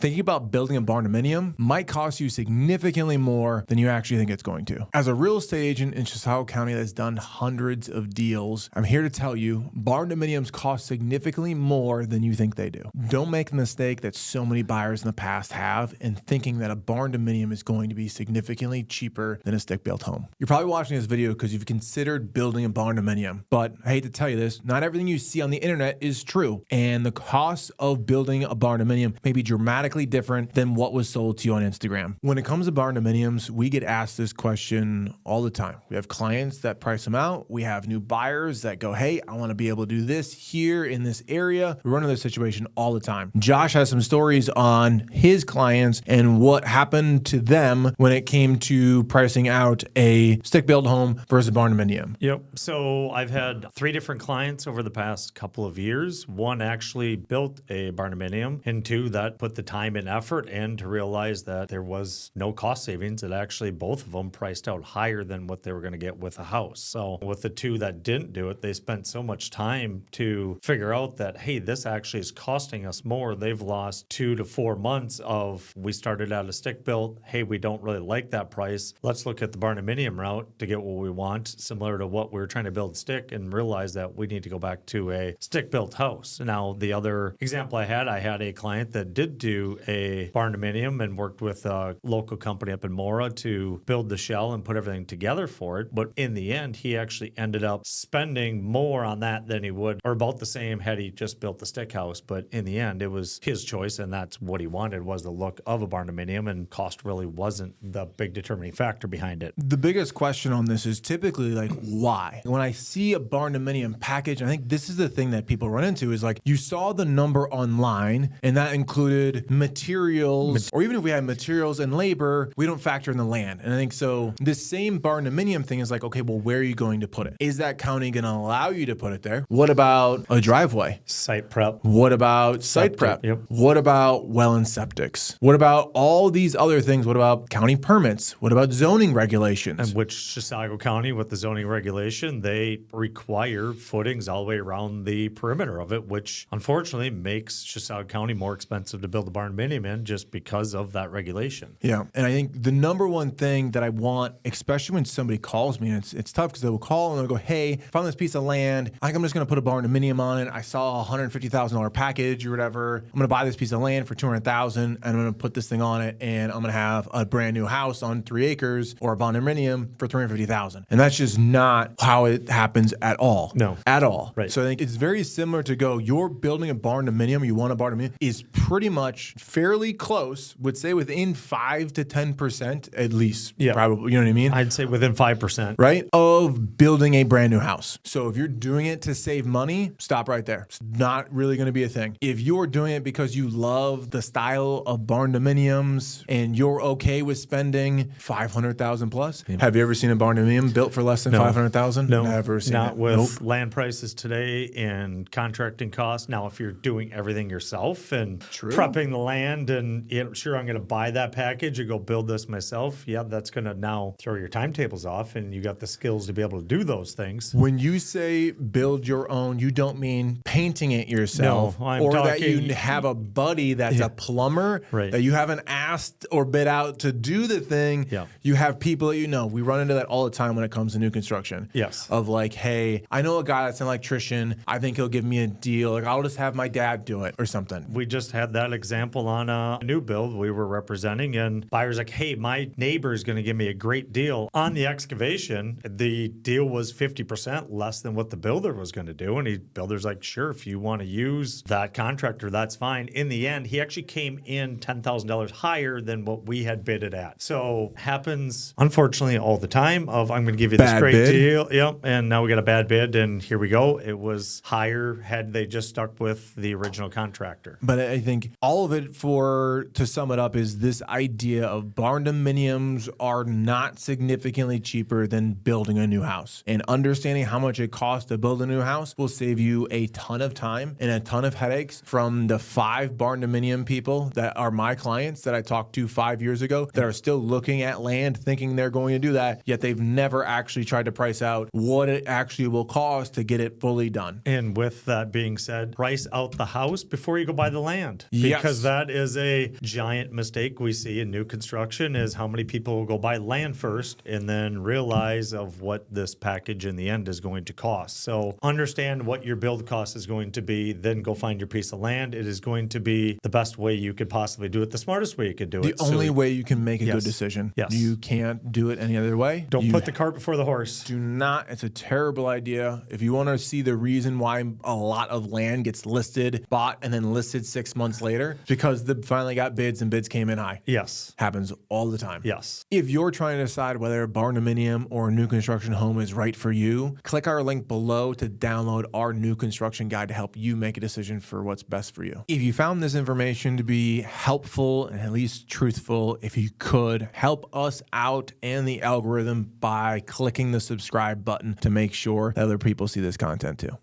thinking about building a barndominium might cost you significantly more than you actually think it's going to. As a real estate agent in Chisago County that's done hundreds of deals, I'm here to tell you barndominiums cost significantly more than you think they do. Don't make the mistake that so many buyers in the past have in thinking that a barndominium is going to be significantly cheaper than a stick-built home. You're probably watching this video because you've considered building a barndominium, but I hate to tell you this, not everything you see on the internet is true, and the cost of building a barndominium may be dramatically different than what was sold to you on Instagram. When it comes to barndominiums, we get asked this question all the time. We have clients that price them out. We have new buyers that go, hey, I want to be able to do this here in this area. We run into this situation all the time. Josh has some stories on his clients and what happened to them when it came to pricing out a stick-built home versus a barndominium. Yep. So I've had 3 different clients over the past couple of years. One actually built a barndominium, and 2 that put the time and effort in to realize that there was no cost savings. That actually both of them priced out higher than what they were going to get with a house. So with the 2 that didn't do it, they spent so much time to figure out that, hey, this actually is costing us more. They've lost 2 to 4 months of, we started out a stick built. Hey, we don't really like that price. Let's look at the barndominium route to get what we want, similar to what we were trying to build stick, and realize that we need to go back to a stick built house. Now, the other example I had a client that did do a barndominium and worked with a local company up in Mora to build the shell and put everything together for it. But in the end, he actually ended up spending more on that than he would, or about the same had he just built the stick house. But in the end, it was his choice, and that's what he wanted, was the look of a barndominium, and cost really wasn't the big determining factor behind it. The biggest question on this is typically like, why? When I see a barndominium package, I think this is the thing that people run into is like, you saw the number online and that included materials, or even if we had materials and labor, we don't factor in the land. And I think so this same barndominium thing is like, okay, well, where are you going to put it? Is that county going to allow you to put it there? What about a driveway? Site prep. What about site prep? Yep. What about well and septics? What about all these other things? What about county permits? What about zoning regulations? And which Chisago County, with the zoning regulation, they require footings all the way around the perimeter of it, which unfortunately makes Chisago County more expensive to build a barndominium in just because of that regulation. Yeah. And I think the number one thing that I want, especially when somebody calls me, and it's tough because they will call and they'll go, hey, found this piece of land. I think I'm just going to put a barndominium on it. I saw a $150,000 package or whatever. I'm going to buy this piece of land for $200,000 and I'm going to put this thing on it and I'm going to have a brand new house on 3 acres or a barndominium for $350,000. And that's just not how it happens at all. No. At all. Right. So I think it's very similar to go, you're building a barndominium, you want a barndominium, is pretty much fairly close, would say within 5 to 10% at least. Yeah. Probably, you know what I mean? I'd say within 5%. Right? Of building a brand new house. So if you're doing it to save money, stop right there. It's not really going to be a thing. If you're doing it because you love the style of barndominiums and you're okay with spending $500,000 plus, have you ever seen a barndominium built for less than $500,000? No, never seen not it. with land prices today and contracting costs. Now, if you're doing everything yourself and prepping the land and sure, I'm going to buy that package and go build this myself. Yeah, that's going to now throw your timetables off and you got the skills to be able to do those things. When you say build your own, you don't mean painting it yourself, no, or that you have a buddy that's a plumber that you haven't asked or bid out to do the thing. Yeah. You have people that we run into that all the time when it comes to new construction. Yes. Of like, hey, I know a guy that's an electrician. I think he'll give me a deal. Like, I'll just have my dad do it or something. We just had that example on a new build we were representing, and buyer's like, hey, my neighbor is going to give me a great deal on the excavation. The deal was 50% less than what the builder was going to do. And the builder's like, sure, if you want to use that contractor, that's fine. In the end, he actually came in $10,000 higher than what we had bidded at. So happens, unfortunately, all the time of, I'm going to give you this great deal. Yep. And now we got a bad bid and here we go. It was higher had they just stuck with the original contractor. But I think all of it, to sum it up, is this idea of barndominiums are not significantly cheaper than building a new house. And understanding how much it costs to build a new house will save you a ton of time and a ton of headaches. From the 5 barndominium people that are my clients that I talked to 5 years ago that are still looking at land thinking they're going to do that, yet they've never actually tried to price out what it actually will cost to get it fully done. And with that being said, price out the house before you go buy the land. Because that is a giant mistake we see in new construction is how many people will go buy land first and then realize of what this package in the end is going to cost. So understand what your build cost is going to be, then go find your piece of land. It is going to be the best way you could possibly do it, the smartest way you could do it. The only way you can make a Yes. good decision. Yes. You can't do it any other way. Don't You put the cart before the horse. Do not. It's a terrible idea. If you want to see the reason why a lot of land gets listed, bought, and then listed 6 months later, because they finally got bids and bids came in high. Yes. Happens all the time. Yes. If you're trying to decide whether a Barndominium or a new construction home is right for you, click our link below to download our new construction guide to help you make a decision for what's best for you. If you found this information to be helpful and at least truthful, if you could help us out and the algorithm by clicking the subscribe button to make sure that other people see this content too.